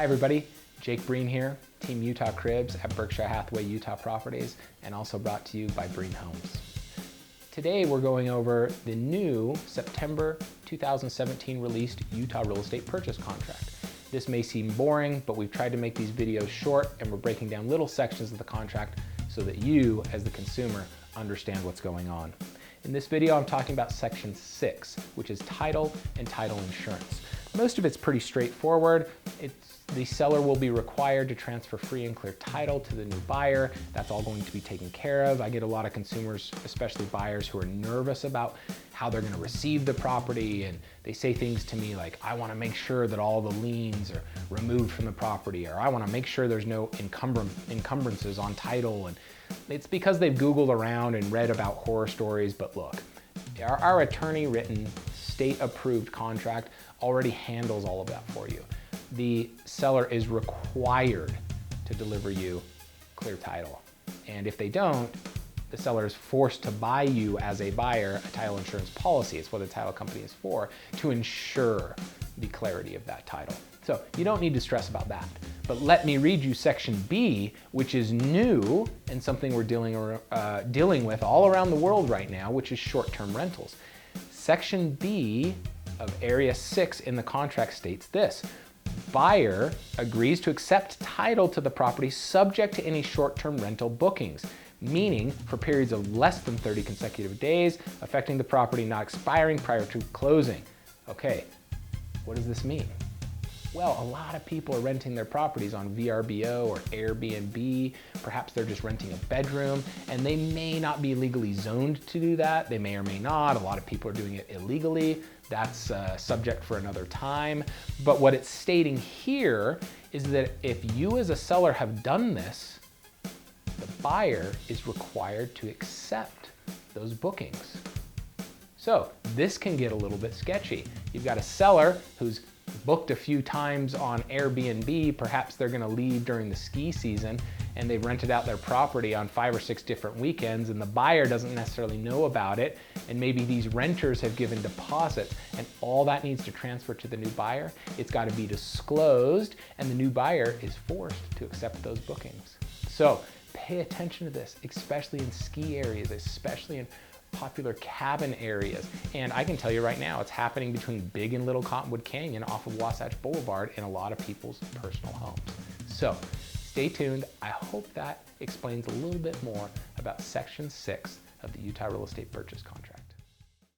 Hi everybody, Jake Breen here, Team Utah Cribs at Berkshire Hathaway Utah Properties, and also brought to you by Breen Homes. Today we're going over the new September 2017 released Utah real estate purchase contract. This may seem boring, but we've tried to make these videos short and we're breaking down little sections of the contract so that you, as the consumer, understand what's going on. In this video, I'm talking about Section 6, which is title and title insurance. Most of it's pretty straightforward. The seller will be required to transfer free and clear title to the new buyer. That's all going to be taken care of. I get a lot of consumers, especially buyers, who are nervous about how they're going to receive the property, and they say things to me like, I want to make sure that all the liens are removed from the property, or I want to make sure there's no encumbrances on title. And it's because they've Googled around and read about horror stories. But look, our attorney-written, state-approved contract already handles all of that for you. The seller is required to deliver you clear title. And if they don't, the seller is forced to buy you as a buyer a title insurance policy. It's what the title company is for, to ensure the clarity of that title. So you don't need to stress about that. But let me read you Section B, which is new and something we're dealing with all around the world right now, which is short-term rentals. Section B of Area 6 in the contract states this: buyer agrees to accept title to the property subject to any short-term rental bookings, meaning for periods of less than 30 consecutive days, affecting the property not expiring prior to closing. Okay, what does this mean? Well, a lot of people are renting their properties on VRBO or Airbnb. Perhaps they're just renting a bedroom, and they may not be legally zoned to do that. They may or may not. A lot of people are doing it illegally. That's a subject for another time. But what it's stating here is that if you as a seller have done this, the buyer is required to accept those bookings. So this can get a little bit sketchy. You've got a seller who's booked a few times on Airbnb. Perhaps they're going to leave during the ski season and they've rented out their property on 5 or 6 different weekends, and the buyer doesn't necessarily know about it, and maybe these renters have given deposits, and all that needs to transfer to the new buyer. It's got to be disclosed, and the new buyer is forced to accept those bookings. So pay attention to this, especially in ski areas, especially in popular cabin areas. And I can tell you right now, it's happening between Big and Little Cottonwood Canyon off of Wasatch Boulevard in a lot of people's personal homes. So stay tuned. I hope that explains a little bit more about Section 6 of the Utah Real Estate Purchase Contract.